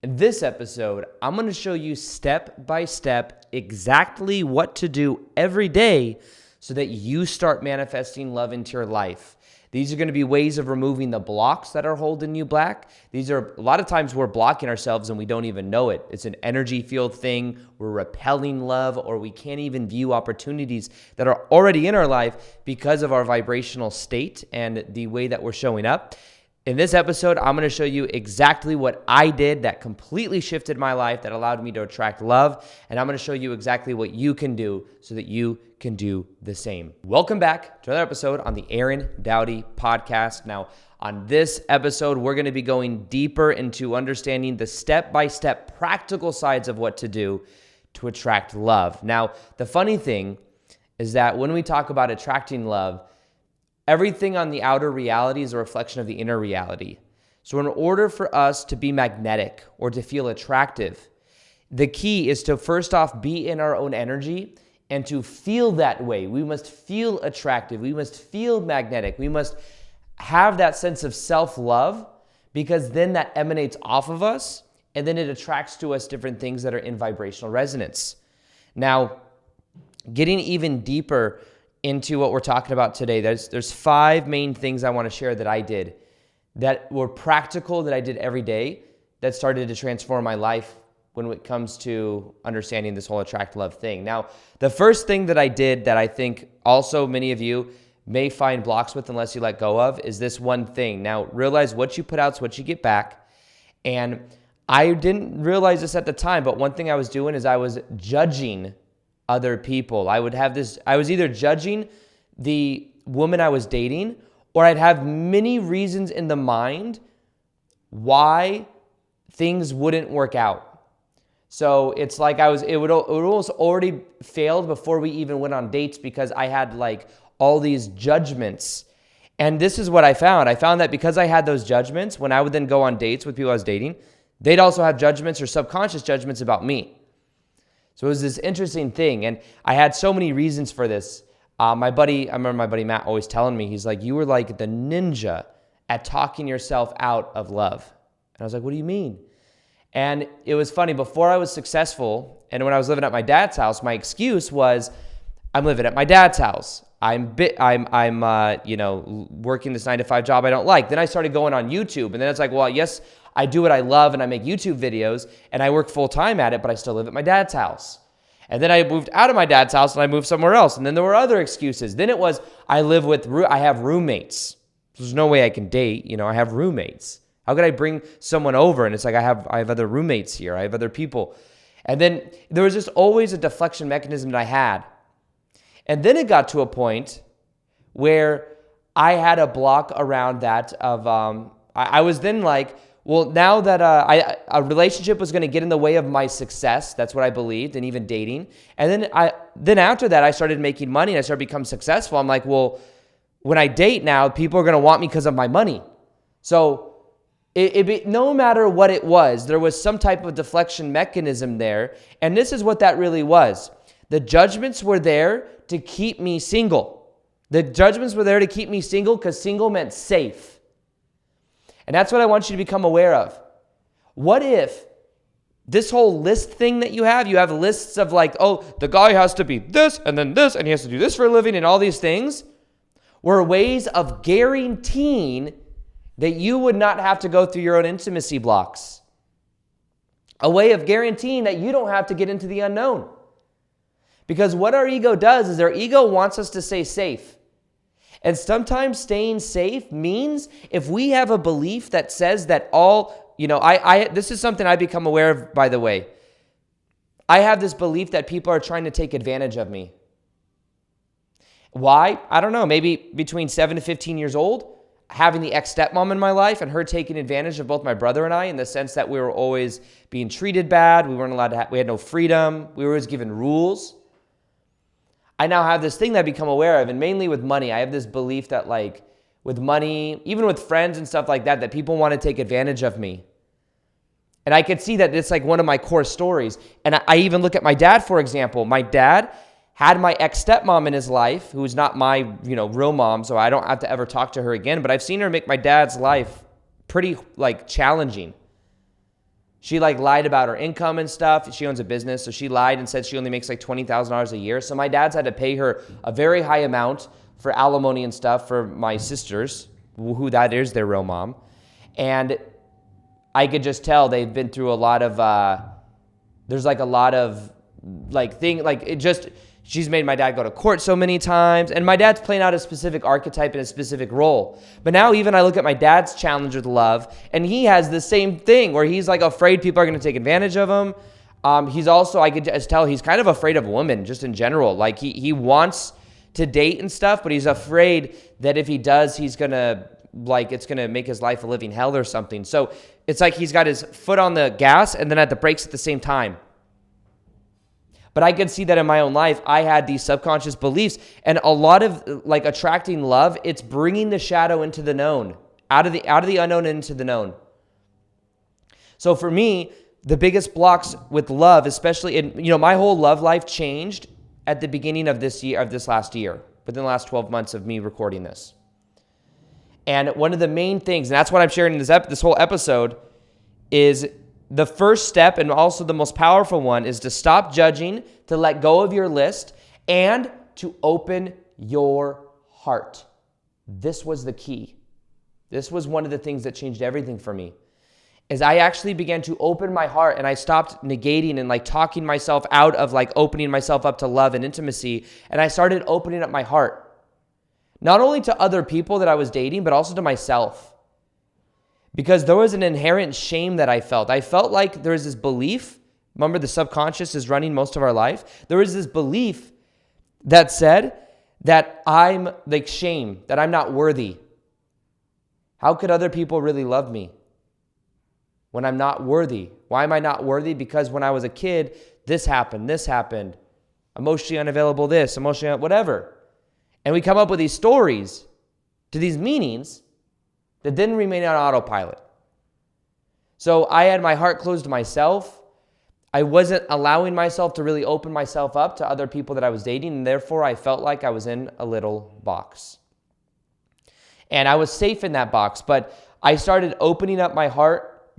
In this episode, I'm going to show you step by step exactly what to do every day so that you start manifesting love into your life. These are going to be ways of removing the blocks that are holding you back. These are a lot of times we're blocking ourselves and we don't even know it. It's an energy field thing. We're repelling love, or we can't even view opportunities that are already in our life because of our vibrational state and the way that we're showing up. In this episode, I'm going to show you exactly what I did that completely shifted my life, that allowed me to attract love. And I'm going to show you exactly what you can do so that you can do the same. Welcome back to another episode on the Aaron Dowdy podcast. Now, on this episode, we're going to be going deeper into understanding the step-by-step practical sides of what to do to attract love. Now, the funny thing is that when we talk about attracting love, everything on the outer reality is a reflection of the inner reality. So in order for us to be magnetic or to feel attractive, the key is to first off be in our own energy and to feel that way. We must feel attractive. We must feel magnetic. We must have that sense of self-love, because then that emanates off of us and then it attracts to us different things that are in vibrational resonance. Now, getting even deeper into what we're talking about today, there's 5 main things I want to share that I did that were practical, that I did every day, that started to transform my life when it comes to understanding this whole attract love thing. Now, the first thing that I did that I think also many of you may find blocks with unless you let go of is this one thing. Now, realize what you put out is what you get back. And I didn't realize this at the time, but one thing I was doing is I was judging other people. I was either judging the woman I was dating, or I'd have many reasons in the mind why things wouldn't work out. So it's like it would almost already failed before we even went on dates, because I had like all these judgments. And this is what I found. I found that because I had those judgments, when I would then go on dates with people I was dating, they'd also have judgments or subconscious judgments about me. So it was this interesting thing, and I had so many reasons for this. I remember my buddy Matt always telling me, he's like, you were like the ninja at talking yourself out of love. And I was like, what do you mean? And it was funny, before I was successful, and when I was living at my dad's house, my excuse was, I'm living at my dad's house. I'm working this 9-to-5 job I don't like. Then I started going on YouTube, and then it's like, well, yes, I do what I love and I make YouTube videos and I work full time at it, but I still live at my dad's house. And then I moved out of my dad's house and I moved somewhere else. And then there were other excuses. Then it was, I have roommates. There's no way I can date. I have roommates. How could I bring someone over? And it's like, I have other roommates here. I have other people. And then there was just always a deflection mechanism that I had. And then it got to a point where I had a block around that of, I was then like, well, now that a relationship was going to get in the way of my success, that's what I believed, and even dating. And then after that, I started making money and I started becoming successful. I'm like, well, when I date now, people are going to want me because of my money. So no matter what it was, there was some type of deflection mechanism there. And this is what that really was. The judgments were there to keep me single. The judgments were there to keep me single because single meant safe. And that's what I want you to become aware of. What if this whole list thing that you have lists of like, oh, the guy has to be this, and then this, and he has to do this for a living, and all these things were ways of guaranteeing that you would not have to go through your own intimacy blocks. A way of guaranteeing that you don't have to get into the unknown. Because what our ego does is our ego wants us to stay safe. And sometimes staying safe means if we have a belief that says that this is something I become aware of, by the way. I have this belief that people are trying to take advantage of me. Why? I don't know. Maybe between 7 to 15 years old, having the ex-stepmom in my life and her taking advantage of both my brother and I, in the sense that we were always being treated bad. We weren't allowed to we had no freedom. We were always given rules. I now have this thing that I become aware of, and mainly with money. I have this belief that like with money, even with friends and stuff like that, that people want to take advantage of me. And I could see that it's like one of my core stories. And I even look at my dad, for example. My dad had my ex-stepmom in his life, who's not my, real mom, so I don't have to ever talk to her again. But I've seen her make my dad's life pretty, challenging. She like lied about her income and stuff. She owns a business, so she lied and said she only makes like $20,000 a year. So my dad's had to pay her a very high amount for alimony and stuff for my sisters, who that is their real mom. And I could just tell they've been through a lot of, there's like a lot of like thing, like it just, she's made my dad go to court so many times. And my dad's playing out a specific archetype in a specific role. But now even I look at my dad's challenge with love, and he has the same thing where he's like afraid people are going to take advantage of him. He's also, I could just tell, he's kind of afraid of women just in general. Like he wants to date and stuff, but he's afraid that if he does, he's going to like, it's going to make his life a living hell or something. So it's like he's got his foot on the gas and then at the brakes at the same time. But I could see that in my own life. I had these subconscious beliefs, and a lot of like attracting love, it's bringing the shadow into the known, out of the unknown into the known. So for me, the biggest blocks with love, especially in, my whole love life changed at the beginning of this last year, within the last 12 months of me recording this. And one of the main things, and that's what I'm sharing in this whole episode, is the first step, and also the most powerful one, is to stop judging, to let go of your list, and to open your heart. This was the key. This was one of the things that changed everything for me, is I actually began to open my heart, and I stopped negating and like talking myself out of like opening myself up to love and intimacy, and I started opening up my heart, not only to other people that I was dating, but also to myself. Because there was an inherent shame that I felt. I felt like there was this belief. Remember, the subconscious is running most of our life. There was this belief that said that I'm like shame, that I'm not worthy. How could other people really love me when I'm not worthy? Why am I not worthy? Because when I was a kid, this happened, emotionally unavailable this, emotionally whatever. And we come up with these stories to these meanings that didn't remain on autopilot. So I had my heart closed to myself. I wasn't allowing myself to really open myself up to other people that I was dating, and therefore I felt like I was in a little box. And I was safe in that box, but I started opening up my heart,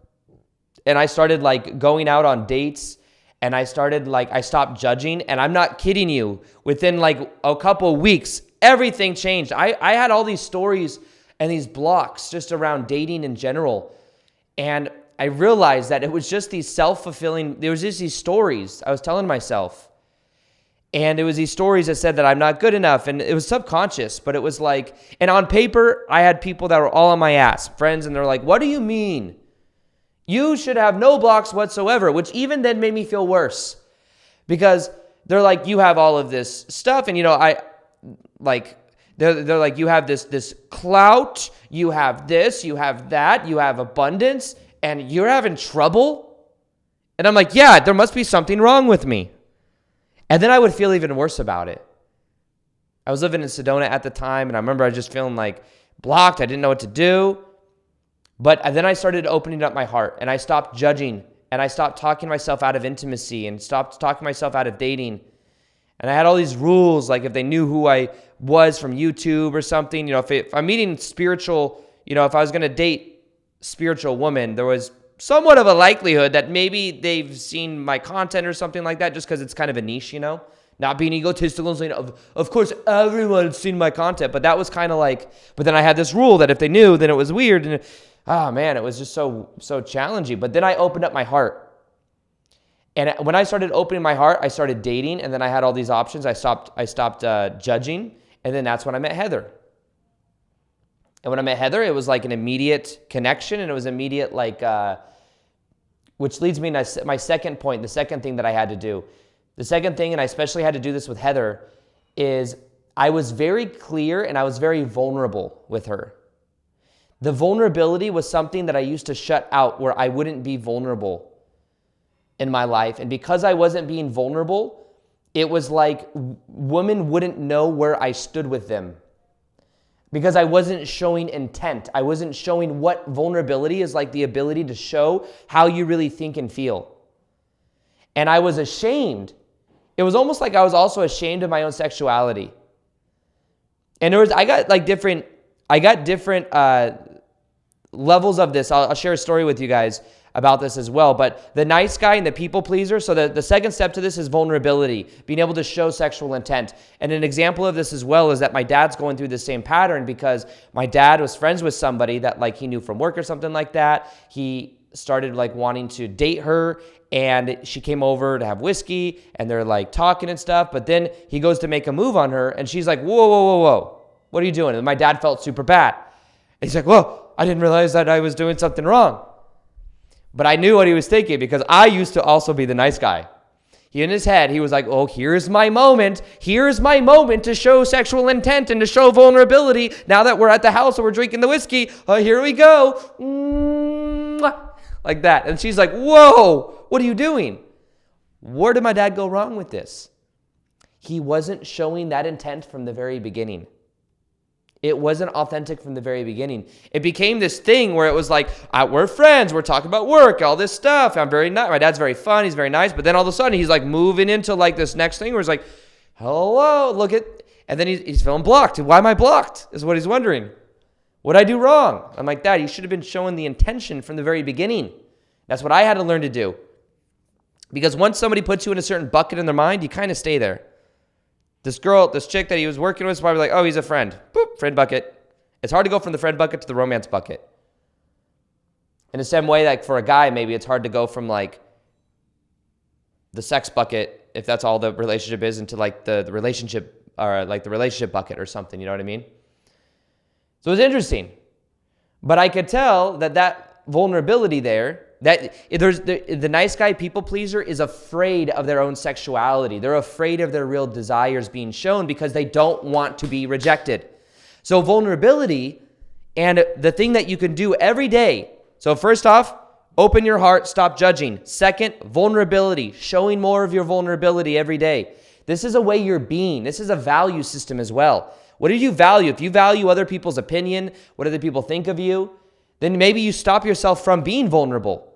and I started like going out on dates, and I stopped judging, and I'm not kidding you, within like a couple of weeks, everything changed. I had all these stories and these blocks just around dating in general. And I realized that it was just these self-fulfilling, there was just these stories I was telling myself. And it was these stories that said that I'm not good enough. And it was subconscious, but it was like, and on paper, I had people that were all on my ass, friends, and they're like, what do you mean? You should have no blocks whatsoever, which even then made me feel worse. Because they're like, you have all of this stuff. And They're like, you have this clout, you have this, you have that, you have abundance, and you're having trouble? And I'm like, yeah, there must be something wrong with me. And then I would feel even worse about it. I was living in Sedona at the time, and I remember I was just feeling like blocked. I didn't know what to do. But then I started opening up my heart, and I stopped judging, and I stopped talking myself out of intimacy, and stopped talking myself out of dating. And I had all these rules, like if they knew who I was from YouTube or something, if I'm meeting spiritual, if I was going to date spiritual woman, there was somewhat of a likelihood that maybe they've seen my content or something like that, just because it's kind of a niche, not being egotistical and saying, of course, everyone's seen my content. But that was kind of like, but then I had this rule that if they knew, then it was weird. And it was just so challenging. But then I opened up my heart. And when I started opening my heart, I started dating, and then I had all these options. I stopped judging, and then that's when I met Heather. And when I met Heather, it was like an immediate connection, and it was immediate which leads me to my second point, the second thing that I had to do. The second thing, and I especially had to do this with Heather, is I was very clear and I was very vulnerable with her. The vulnerability was something that I used to shut out, where I wouldn't be vulnerable in my life. And because I wasn't being vulnerable, it was like women wouldn't know where I stood with them. Because I wasn't showing intent. I wasn't showing what vulnerability is, like the ability to show how you really think and feel. And I was ashamed. It was almost like I was also ashamed of my own sexuality. And I got different levels of this. I'll share a story with you guys. about this as well. But the nice guy and the people pleaser, so the second step to this is vulnerability, being able to show sexual intent. And an example of this as well is that my dad's going through the same pattern because my dad was friends with somebody that like he knew from work or something like that. He started like wanting to date her, and she came over to have whiskey, and they're like talking and stuff. But then he goes to make a move on her, and she's like, whoa, whoa, whoa, whoa. What are you doing? And my dad felt super bad. And he's like, whoa, I didn't realize that I was doing something wrong. But I knew what he was thinking because I used to also be the nice guy. In his head, he was like, oh, here's my moment. Here's my moment to show sexual intent and to show vulnerability. Now that we're at the house and we're drinking the whiskey, here we go. Mwah. Like that. And she's like, whoa, what are you doing? Where did my dad go wrong with this? He wasn't showing that intent from the very beginning. It wasn't authentic from the very beginning. It became this thing where it was like, we're friends, we're talking about work, all this stuff. I'm very nice. My dad's very fun, he's very nice. But then all of a sudden, he's like moving into like this next thing where it's like, hello, look at, and then he's feeling blocked. Why am I blocked? Is what he's wondering. What did I do wrong? I'm like, Dad, you should have been showing the intention from the very beginning. That's what I had to learn to do. Because once somebody puts you in a certain bucket in their mind, you kind of stay there. This chick that he was working with is probably like, oh, he's a friend. Boop, friend bucket. It's hard to go from the friend bucket to the romance bucket. In the same way, like for a guy, maybe it's hard to go from like the sex bucket, if that's all the relationship is, into like the relationship, or like the relationship bucket or something, you know what I mean? So it's interesting. But I could tell that vulnerability there, that there's the nice guy people pleaser is afraid of their own sexuality. They're afraid of their real desires being shown because they don't want to be rejected. So vulnerability and the thing that you can do every day. So first off, open your heart, stop judging. Second, vulnerability, showing more of your vulnerability every day. This is a way you're being. This is a value system as well. What do you value? If you value other people's opinion, what other people think of you, then maybe you stop yourself from being vulnerable.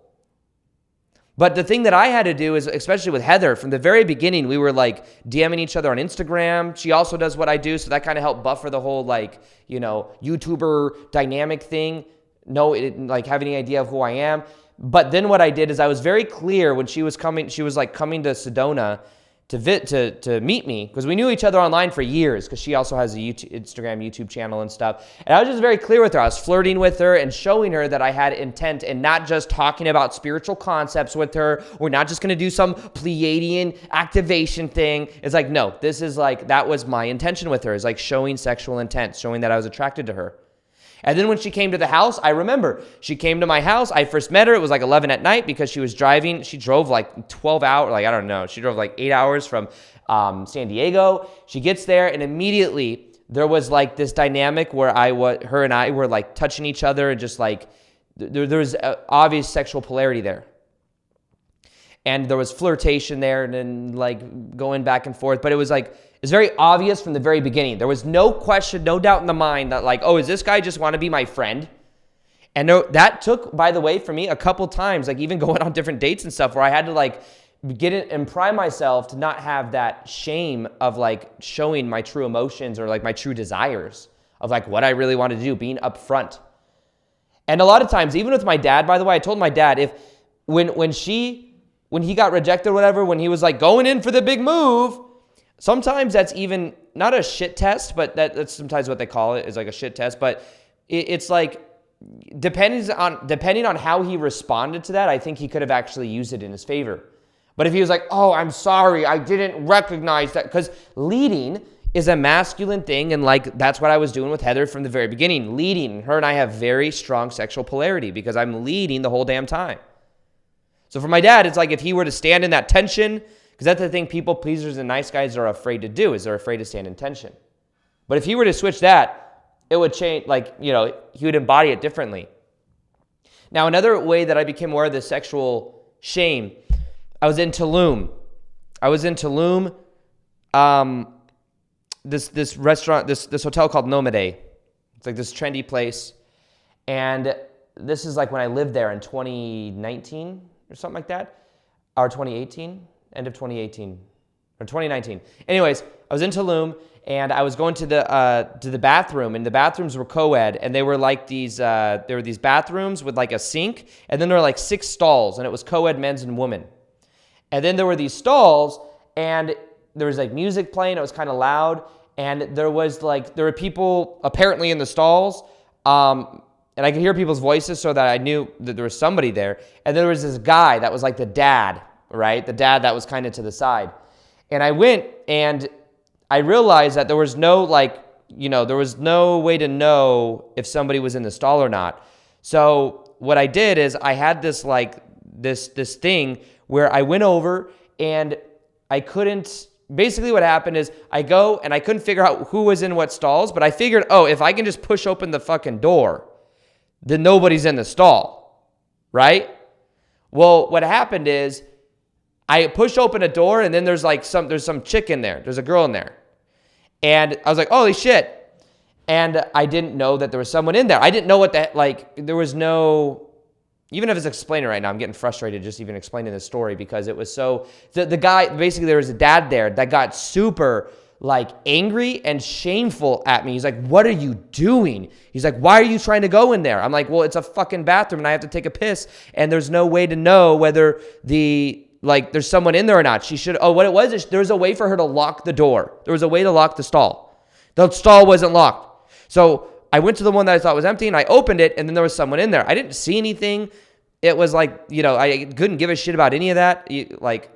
But the thing that I had to do is, especially with Heather, from the very beginning, we were like DMing each other on Instagram. She also does what I do, so that kind of helped buffer the whole like, YouTuber dynamic thing. No, it didn't like have any idea of who I am. But then what I did is I was very clear when she was coming to Sedona to meet me, because we knew each other online for years, because she also has a YouTube channel and stuff. And I was just very clear with her. I was flirting with her and showing her that I had intent and not just talking about spiritual concepts with her. We're not just going to do some Pleiadian activation thing. It's like, no, this is like, that was my intention with her, is like showing sexual intent, showing that I was attracted to her. And then when she came to the house, I remember she came to my house. I first met her. It was like 11 at night because she was driving. She drove like 12 hours, like, I don't know. She drove like 8 hours from San Diego. She gets there, and immediately there was like this dynamic where her and I were like touching each other, and just like there was obvious sexual polarity there. And there was flirtation there, and then like going back and forth. But it was like, it's very obvious from the very beginning. There was no question, no doubt in the mind that like, oh, is this guy just want to be my friend? And that took, by the way, for me a couple times, like even going on different dates and stuff, where I had to like get it and prime myself to not have that shame of like showing my true emotions or like my true desires of like what I really wanted to do, being upfront. And a lot of times, even with my dad, by the way, I told my dad, when he got rejected or whatever, when he was like going in for the big move, sometimes that's even not a shit test, but that's sometimes what they call it, is like a shit test. But it's like, depending on how he responded to that, I think he could have actually used it in his favor. But if he was like, oh, I'm sorry, I didn't recognize that, because leading is a masculine thing, and like that's what I was doing with Heather from the very beginning. Leading, her and I have very strong sexual polarity because I'm leading the whole damn time. So for my dad, it's like if he were to stand in that tension, because that's the thing people pleasers and nice guys are afraid to do, is they're afraid to stand in tension. But if he were to switch that, it would change, like, he would embody it differently. Now, another way that I became aware of this sexual shame, I was in Tulum. This restaurant, this hotel called Nomade. It's like this trendy place. And this is like when I lived there in 2019 or something like that, or 2018. End of 2018. or 2019. Anyways, I was in Tulum, and I was going to the bathroom, and the bathrooms were co-ed, and they were like these, there were these bathrooms with like a sink, and then there were like 6 stalls, and it was co-ed men's and women. And then there were these stalls, and there was like music playing, it was kind of loud, and there were people apparently in the stalls, and I could hear people's voices so that I knew that there was somebody there. And there was this guy that was like the dad, right? The dad that was kind of to the side. And I went and I realized that there was no there was no way to know if somebody was in the stall or not. So what I did is I had this this thing where I went over and I couldn't, basically what happened is I go and I couldn't figure out who was in what stalls, but I figured, if I can just push open the fucking door, then nobody's in the stall, right? Well, what happened is I pushed open a door and then there's some chick in there. There's a girl in there. And I was like, holy shit. And I didn't know that there was someone in there. I didn't know what that, there was no, even if it's explaining right now, I'm getting frustrated just even explaining this story because it was so, the guy, basically there was a dad there that got super angry and shameful at me. He's like, what are you doing? He's like, why are you trying to go in there? I'm like, well, it's a fucking bathroom and I have to take a piss and there's no way to know whether there's someone in there or not. What it was is there was a way for her to lock the door. There was a way to lock the stall. The stall wasn't locked. So I went to the one that I thought was empty and I opened it and then there was someone in there. I didn't see anything. It was I couldn't give a shit about any of that,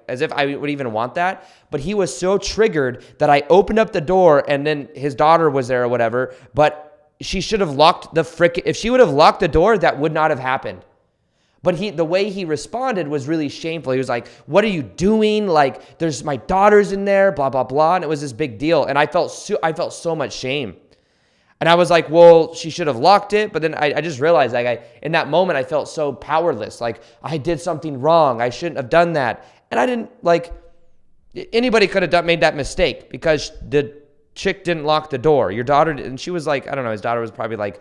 as if I would even want that. But he was so triggered that I opened up the door and then his daughter was there or whatever. But she should have locked if she would have locked the door, that would not have happened. But the way he responded was really shameful. He was like, what are you doing? There's my daughter's in there, blah, blah, blah. And it was this big deal. And I felt so much shame. And I was like, well, she should have locked it. But then I just realized, in that moment, I felt so powerless. I did something wrong. I shouldn't have done that. And I didn't, anybody could have made that mistake because the chick didn't lock the door. Your daughter, and she was I don't know, his daughter was probably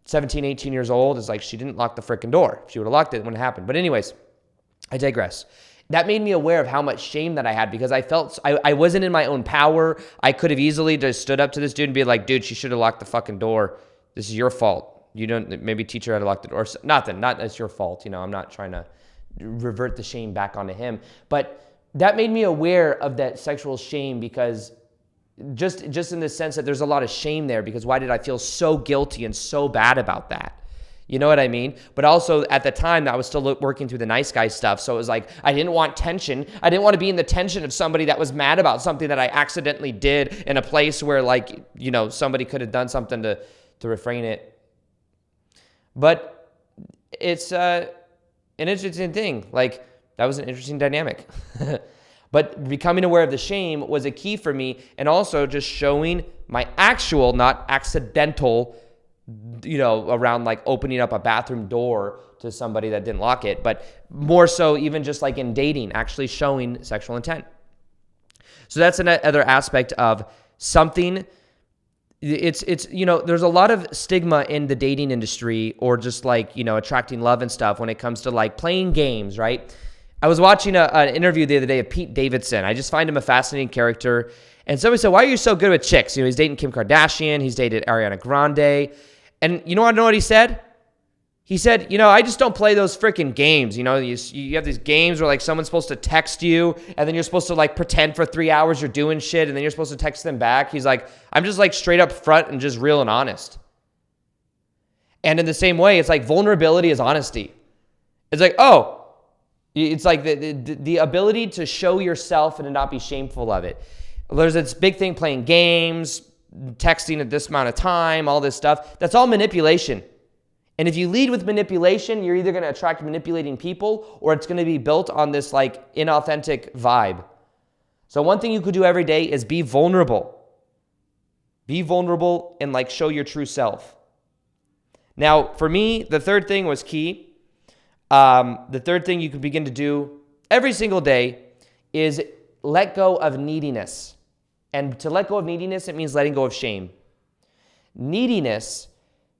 17, 18 years old. It's she didn't lock the freaking door. If she would have locked it, it wouldn't happen. But anyways, I digress. That made me aware of how much shame that I had because I felt I wasn't in my own power. I could have easily just stood up to this dude and be like, dude, she should have locked the fucking door. This is your fault. You don't, maybe teach her how to lock the door. Not that's your fault. I'm not trying to revert the shame back onto him. But that made me aware of that sexual shame because just in the sense that there's a lot of shame there because why did I feel so guilty and so bad about that? You know what I mean? But also at the time I was still working through the nice guy stuff. So it was I didn't want tension. I didn't want to be in the tension of somebody that was mad about something that I accidentally did in a place where somebody could have done something to refrain it. But it's an interesting thing. That was an interesting dynamic. But becoming aware of the shame was a key for me and also just showing my actual, not accidental, around opening up a bathroom door to somebody that didn't lock it, but more so even just in dating, actually showing sexual intent. So that's another aspect of something. It's there's a lot of stigma in the dating industry or just attracting love and stuff when it comes to playing games, right? I was watching an interview the other day of Pete Davidson. I just find him a fascinating character. And somebody said, why are you so good with chicks? He's dating Kim Kardashian. He's dated Ariana Grande. And you know what he said? He said, I just don't play those freaking games. You have these games where someone's supposed to text you and then you're supposed to pretend for 3 hours you're doing shit and then you're supposed to text them back. He's like, I'm just straight up front and just real and honest. And in the same way, it's vulnerability is honesty. It's it's the ability to show yourself and to not be shameful of it. There's this big thing playing games, texting at this amount of time, all this stuff. That's all manipulation. And if you lead with manipulation, you're either going to attract manipulating people or it's going to be built on this inauthentic vibe. So one thing you could do every day is be vulnerable. Be vulnerable and show your true self. Now, for me, the third thing was key. The third thing you can begin to do every single day is let go of neediness. And to let go of neediness, it means letting go of shame. Neediness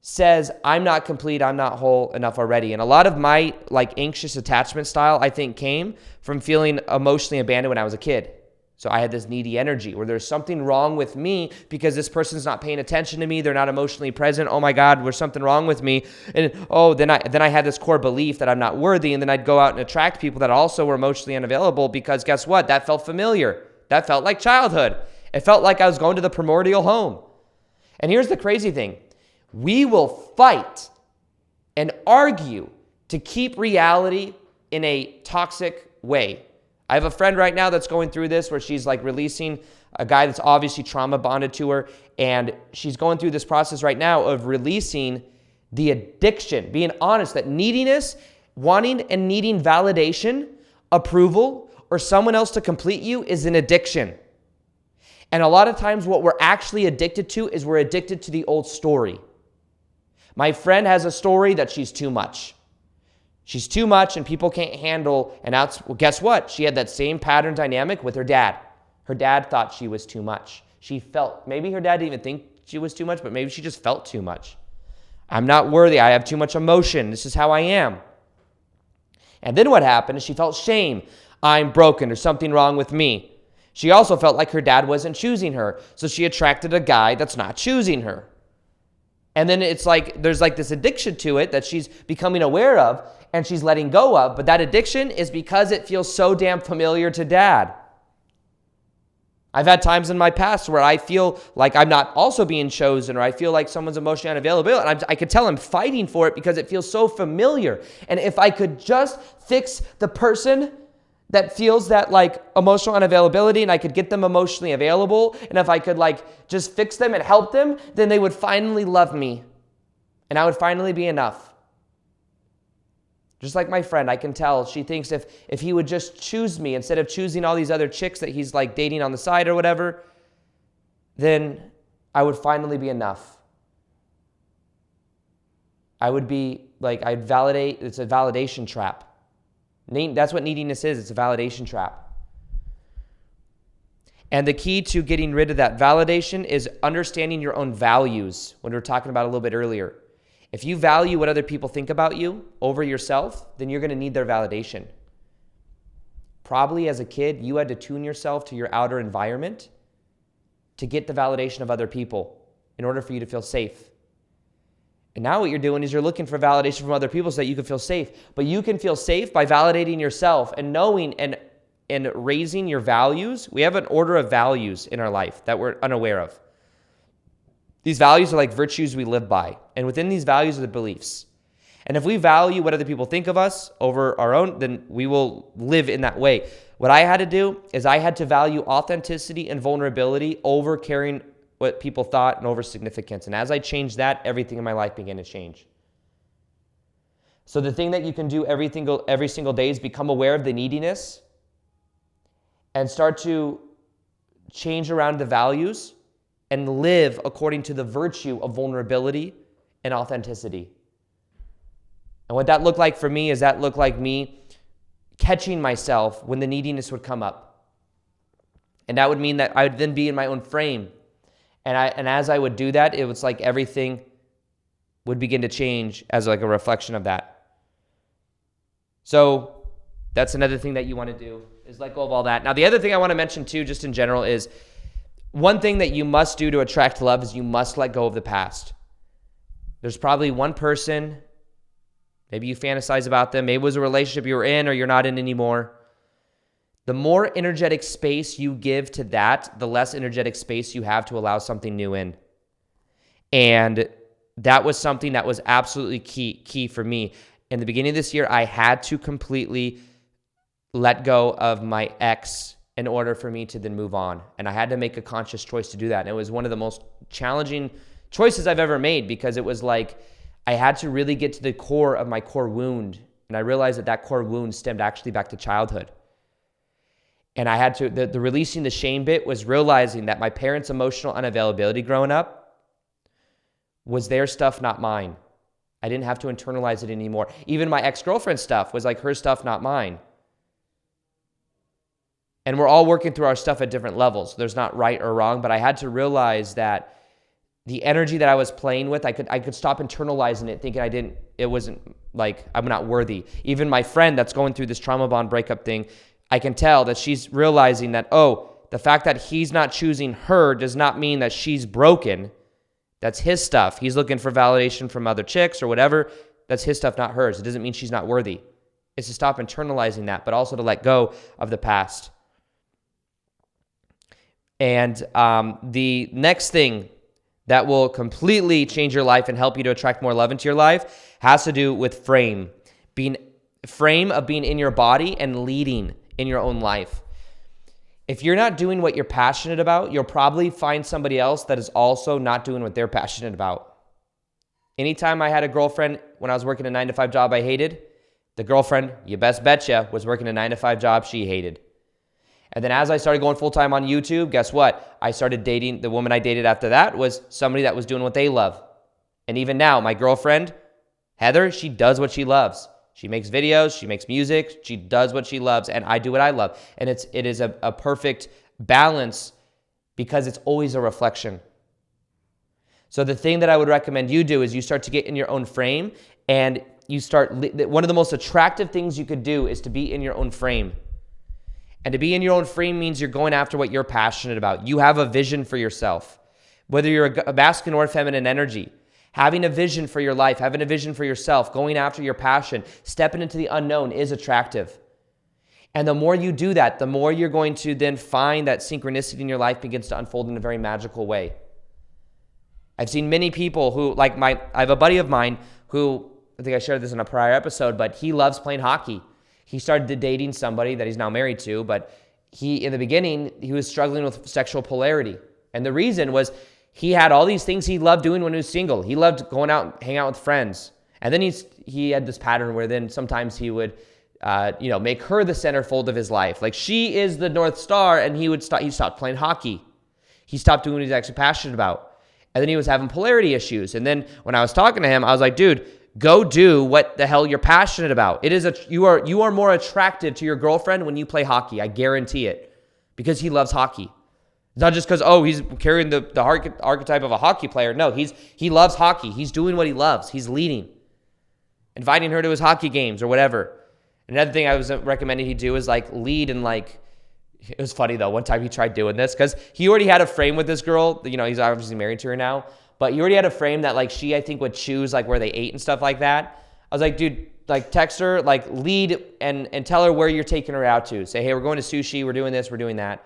says, I'm not complete, I'm not whole enough already. And a lot of my anxious attachment style, I think, came from feeling emotionally abandoned when I was a kid. So I had this needy energy where there's something wrong with me because this person's not paying attention to me. They're not emotionally present. Oh my God, there's something wrong with me. And then I had this core belief that I'm not worthy. And then I'd go out and attract people that also were emotionally unavailable because guess what? That felt familiar. That felt like childhood. It felt like I was going to the primordial home. And here's the crazy thing. We will fight and argue to keep reality in a toxic way. I have a friend right now that's going through this where she's like releasing a guy that's obviously trauma bonded to her. And she's going through this process right now of releasing the addiction, being honest that neediness, wanting and needing validation, approval, or someone else to complete you is an addiction. And a lot of times what we're actually addicted to is we're addicted to the old story. My friend has a story that she's too much. She's too much and people can't handle, and well, guess what? She had that same pattern dynamic with her dad. Her dad thought she was too much. She felt, maybe her dad didn't even think she was too much, but maybe she just felt too much. I'm not worthy. I have too much emotion. This is how I am. And then what happened is she felt shame. I'm broken. There's something wrong with me. She also felt like her dad wasn't choosing her. So she attracted a guy that's not choosing her. And then it's like there's like this addiction to it that she's becoming aware of and she's letting go of. But that addiction is because it feels so damn familiar to dad. I've had times in my past where I feel like I'm not also being chosen, or I feel like someone's emotionally unavailable. And I could tell I'm fighting for it because it feels so familiar. And if I could just fix the person that feels that like emotional unavailability and I could get them emotionally available, and if I could like just fix them and help them, then they would finally love me and I would finally be enough. Just like my friend, I can tell she thinks if he would just choose me instead of choosing all these other chicks that he's like dating on the side or whatever, then I would finally be enough. I would be like, I'd validate, it's a validation trap. That's what neediness is. It's a validation trap. And the key to getting rid of that validation is understanding your own values, when we were talking about a little bit earlier. If you value what other people think about you over yourself, then you're going to need their validation. Probably as a kid, you had to tune yourself to your outer environment to get the validation of other people in order for you to feel safe. And now what you're doing is you're looking for validation from other people so that you can feel safe. But you can feel safe by validating yourself and knowing and raising your values. We have an order of values in our life that we're unaware of. These values are like virtues we live by. And within these values are the beliefs. And if we value what other people think of us over our own, then we will live in that way. What I had to do is I had to value authenticity and vulnerability over caring what people thought and over significance. And as I changed that, everything in my life began to change. So the thing that you can do every single day is become aware of the neediness and start to change around the values and live according to the virtue of vulnerability and authenticity. And what that looked like for me is that looked like me catching myself when the neediness would come up. And that would mean that I would then be in my own frame. And as I would do that, it was like everything would begin to change as like a reflection of that. So that's another thing that you want to do, is let go of all that. Now, the other thing I want to mention too, just in general, is one thing that you must do to attract love is you must let go of the past. There's probably one person, maybe you fantasize about them, maybe it was a relationship you were in or you're not in anymore. The more energetic space you give to that, the less energetic space you have to allow something new in. And that was something that was absolutely key for me. In the beginning of this year, I had to completely let go of my ex in order for me to then move on. And I had to make a conscious choice to do that. And it was one of the most challenging choices I've ever made, because it was like I had to really get to the core of my core wound. And I realized that core wound stemmed actually back to childhood. And I had to, the releasing the shame bit was realizing that my parents' emotional unavailability growing up was their stuff, not mine. I didn't have to internalize it anymore. Even my ex-girlfriend's stuff was like her stuff, not mine. And we're all working through our stuff at different levels. There's not right or wrong, but I had to realize that the energy that I was playing with, I could stop internalizing it, thinking it wasn't like I'm not worthy. Even my friend that's going through this trauma bond breakup thing, I can tell that she's realizing that, oh, the fact that he's not choosing her does not mean that she's broken. That's his stuff. He's looking for validation from other chicks or whatever. That's his stuff, not hers. It doesn't mean she's not worthy. It's to stop internalizing that, but also to let go of the past. And the next thing that will completely change your life and help you to attract more love into your life has to do with frame of being in your body and leading in your own life. If you're not doing what you're passionate about, you'll probably find somebody else that is also not doing what they're passionate about. Anytime I had a girlfriend when I was working a 9-to-5 job I hated, the girlfriend, you best betcha, was working a 9-to-5 job she hated. And then as I started going full-time on YouTube, guess what? I started dating, the woman I dated after that was somebody that was doing what they love. And even now, my girlfriend, Heather, she does what she loves. She makes videos, she makes music, she does what she loves, and I do what I love. And it is a perfect balance because it's always a reflection. So the thing that I would recommend you do is you start to get in your own frame, and you start, one of the most attractive things you could do is to be in your own frame. And to be in your own frame means you're going after what you're passionate about. You have a vision for yourself. Whether you're a masculine or feminine energy, having a vision for your life, having a vision for yourself, going after your passion, stepping into the unknown is attractive. And the more you do that, the more you're going to then find that synchronicity in your life begins to unfold in a very magical way. I've seen many people who, I have a buddy of mine who, I think I shared this in a prior episode, but he loves playing hockey. He started dating somebody that he's now married to, but in the beginning, he was struggling with sexual polarity. And the reason was he had all these things he loved doing when he was single. He loved going out and hang out with friends. And then he had this pattern where then sometimes he would, make her the centerfold of his life. Like she is the North Star, and he stopped playing hockey. He stopped doing what he's actually passionate about. And then he was having polarity issues. And then when I was talking to him, I was like, dude, go do what the hell you're passionate about. You are more attractive to your girlfriend when you play hockey. I guarantee it, because he loves hockey. It's not just because, he's carrying the archetype of a hockey player. No, he loves hockey. He's doing what he loves. He's leading, inviting her to his hockey games or whatever. Another thing I was recommending he do is lead and it was funny though. One time he tried doing this because he already had a frame with this girl. He's obviously married to her now. But you already had a frame that she, I think, would choose where they ate and stuff like that. I was like, dude, text her, lead and tell her where you're taking her out to. Say, hey, we're going to sushi. We're doing this. We're doing that.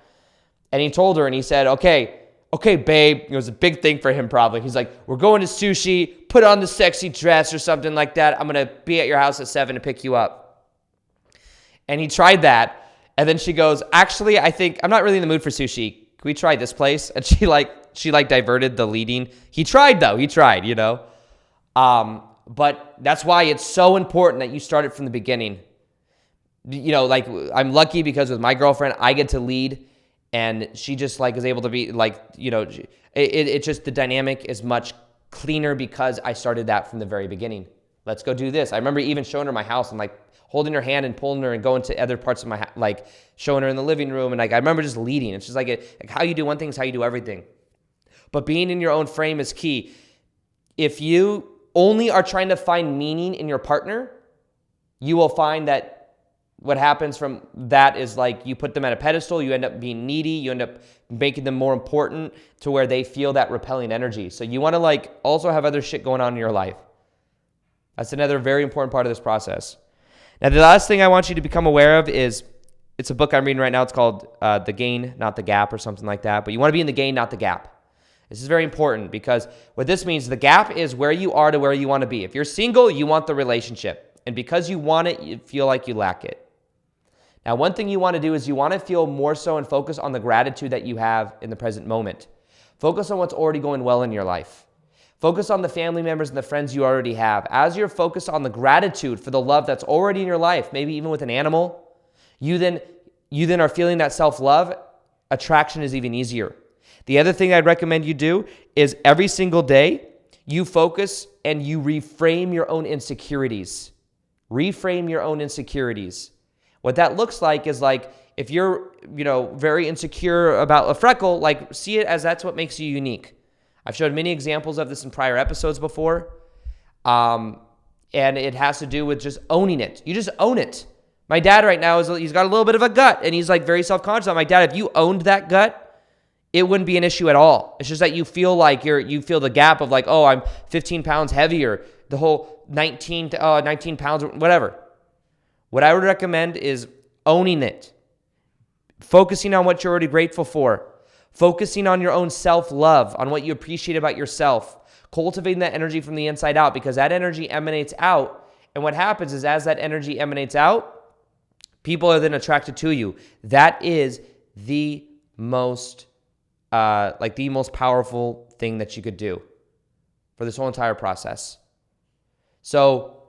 And he told her and he said, okay, babe. It was a big thing for him probably. He's like, we're going to sushi. Put on the sexy dress or something like that. I'm going to be at your house at 7 to pick you up. And he tried that. And then she goes, actually, I think I'm not really in the mood for sushi. Can we try this place? And she diverted the leading. He tried though. But that's why it's so important that you start it from the beginning. I'm lucky because with my girlfriend, I get to lead, and she just is able to be it's just the dynamic is much cleaner because I started that from the very beginning. Let's go do this. I remember even showing her my house and holding her hand and pulling her and going to other parts of my house, showing her in the living room. And I remember just leading. It's just how you do one thing is how you do everything. But being in your own frame is key. If you only are trying to find meaning in your partner, you will find that what happens from that is you put them at a pedestal, you end up being needy, you end up making them more important to where they feel that repelling energy. So you want to also have other shit going on in your life. That's another very important part of this process. Now, the last thing I want you to become aware of is, it's a book I'm reading right now. It's called The Gain, Not the Gap, or something like that. But you want to be in the gain, not the gap. This is very important because what this means, the gap is where you are to where you want to be. If you're single, you want the relationship. And because you want it, you feel like you lack it. Now, one thing you want to do is you want to feel more so and focus on the gratitude that you have in the present moment. Focus on what's already going well in your life. Focus on the family members and the friends you already have. As you're focused on the gratitude for the love that's already in your life, maybe even with an animal, you then are feeling that self-love, attraction is even easier. The other thing I'd recommend you do is every single day, you focus and you reframe your own insecurities. Reframe your own insecurities. What that looks like is if you're, very insecure about a freckle, see it as that's what makes you unique. I've showed many examples of this in prior episodes before. And it has to do with just owning it. You just own it. My dad right now, he's got a little bit of a gut, and he's like very self-conscious. I'm like, Dad, if you owned that gut, it wouldn't be an issue at all. It's just that you feel like you feel the gap of like, oh, I'm 15 pounds heavier, the whole 19 pounds, whatever. What I would recommend is owning it, focusing on what you're already grateful for, focusing on your own self-love, on what you appreciate about yourself, cultivating that energy from the inside out, because that energy emanates out. And what happens is as that energy emanates out, people are then attracted to you. That is the most powerful thing that you could do for this whole entire process. So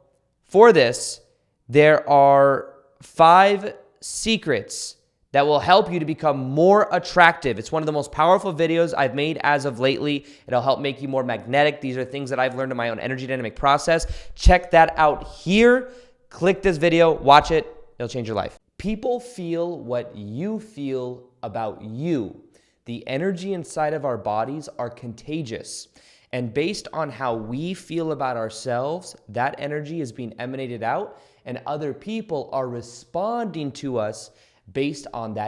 for this, there are 5 secrets that will help you to become more attractive. It's one of the most powerful videos I've made as of lately. It'll help make you more magnetic. These are things that I've learned in my own energy dynamic process. Check that out here. Click this video, watch it. It'll change your life. People feel what you feel about you. The energy inside of our bodies are contagious. And based on how we feel about ourselves, that energy is being emanated out, and other people are responding to us based on that